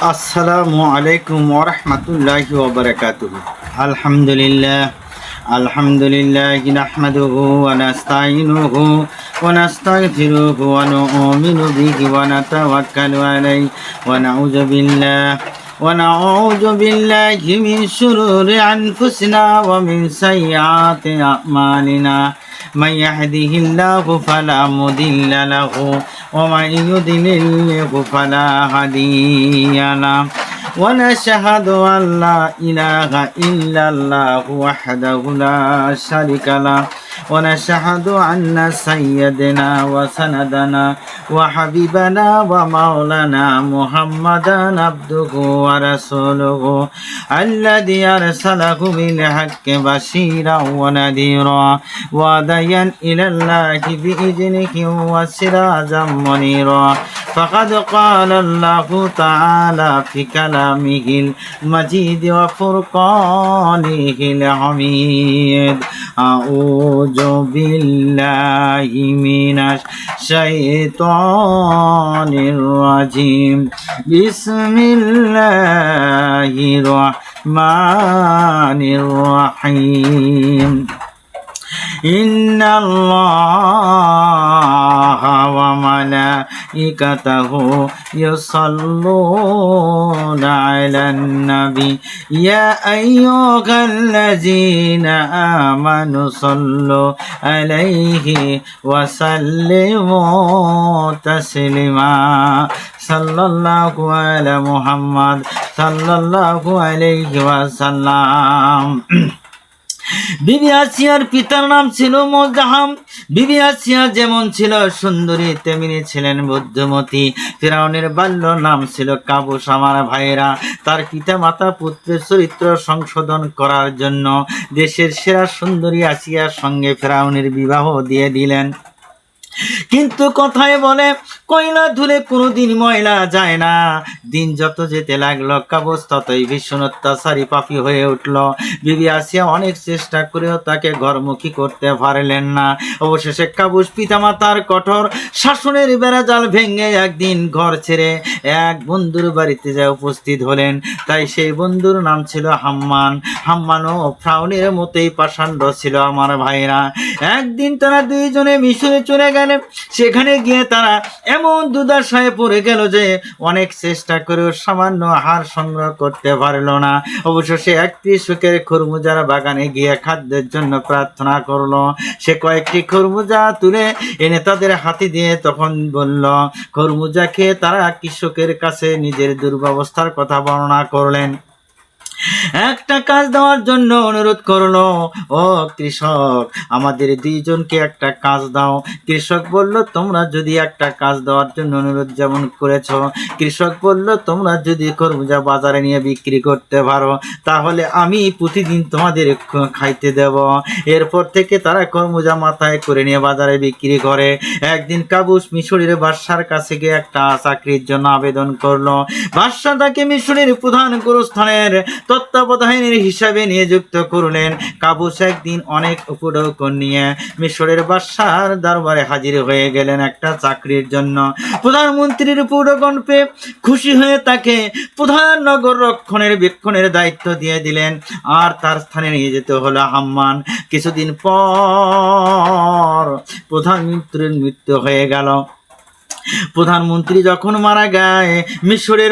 আসসালামু আলাইকুম ওয়া রাহমাতুল্লাহি ওয়া বারাকাতুহু। আলহামদুলিল্লাহি নাহমাদুহু ওয়া নাস্তাঈনুহু ওয়া নাস্তাগফিরুহু ওয়া নু'মিনু বিহি ওয়া নাতাওয়াক্কালু আলাইহি ওয়া নাউযু বিল্লাহি মিন শুরুরি আনফুসিনা ওয়া মিন সাইয়্যাতি আ'মালিনা। من يهده الله فلا مضل له ومن يضلل فلا هادي له ونشهد أن لا إله إلا الله وحده لا شريك له ونشهد أن سيدنا وسندنا وحبيبنا ومولانا محمدا عبده ورسوله الذي أرسله بالحق بشيرا ونذيرا وداعيا إلى الله بإذنه وسراجا منيرا فقد قال الله تعالى في كلامه المجيد وفرقانه الحميد أعوذ بالله من الشيطان الرجيم بسم الله الرحمن الرحيم إن الله وملائكته يصلون على النبي يا أيها الذين آمنوا صلوا عليه وسلموا تسليما صلى الله على محمد صلى الله عليه وسلم। বিবি আসিয়ার পিতার নাম ছিল মুজদাহাম। বিবি আসিয়া যেমন ছিল সুন্দরী তেমনি ছিলেন বুদ্ধিমতী। ফিরাউনের বাল্য নাম ছিল কাবুস। আমার ভাইয়েরা, তার পিতা মাতা পুত্রের চরিত্র সংশোধন করার জন্য দেশের সেরা সুন্দরী আসিয়ার সঙ্গে ফিরাউনের বিবাহ দিয়ে দিলেন। কিন্তু কথায় বলে কয়লা ধুলে কোনোদিন ময়লা যায় না। দিন যত যেতে লাগলো কাবুস ততই ভীষণ অত্যাচারী পাপী হয়ে উঠল। বিবি আসিয়া অনেক চেষ্টা করেও তাকে ঘরমুখী করতে পারলেন না। অবশেষে কাবুস পিতামাতার কঠোর শাসনের বেড়াজাল ভেঙে একদিন ঘর ছেড়ে এক বন্ধুর বাড়িতে যা উপস্থিত হলেন। তাই সেই বন্ধুর নাম ছিল হাম্মান। হাম্মানও ফিরআউনের মতোই পাষণ্ড ছিল। আমার ভাইরা, একদিন তারা দুইজনে মিশরে চলে গেলেন। সেখানে গিয়ে তারা এমন দুর্দশায় পড়ে গেল যে অনেক চেষ্টা করেও সামান্য আহার সংগ্রহ করতে পারল না। অবশেষে একটি সুখের খরমুজার বাগানে গিয়ে খাদ্যের জন্য প্রার্থনা করলো। সে কয়েকটি খরমুজা তুলে এনে তাদের হাতে দিয়ে তখন বলল, খরমুজা খেয়ে তারা কৃষকের কাছে নিজের দুর্ব্যবস্থার কথা বর্ণনা করলেন। একটা কাজ দেওয়ার জন্য অনুরোধ করলো, ও কৃষক, আমাদের দুইজনকে একটা কাজ দাও। কৃষক বলল, তোমরা যদি একটা কাজ দেওয়ার জন্য অনুরোধ যেমন করেছ, কৃষক বলল, তোমরা যদি খরমুজা বাজারে নিয়ে বিক্রি করতে পারো তাহলে আমি প্রতিদিন তোমাদের খাইতে দেব। এরপর থেকে তারা খরমুজা মাথায় করে নিয়ে বাজারে বিক্রি করে। একদিন কাবুস মিশরের বাদশার কাছে গিয়ে একটা চাকরির জন্য আবেদন করলো। বাদশা তাকে মিশরের প্রধান গোরস্থানের তত্ত্বাবধানের হিসাবে নিযুক্ত করলেন। কাবুস একদিন অনেক উপঢৌকন নিয়ে মিশরের বাদশার দরবারে হাজির হয়ে গেলেন একটা চাকরির জন্য। প্রধানমন্ত্রীর উপঢৌকন পেয়ে খুশি হয়ে তাকে প্রধান নগর রক্ষণের দায়িত্ব দিয়ে দিলেন। আর তার স্থানে নিয়ে যেতে হলো হাম্মান। কিছুদিন পর প্রধানমন্ত্রীর মৃত্যু হয়ে গেল। প্রধানমন্ত্রী যখন মারা যায়, মিশরের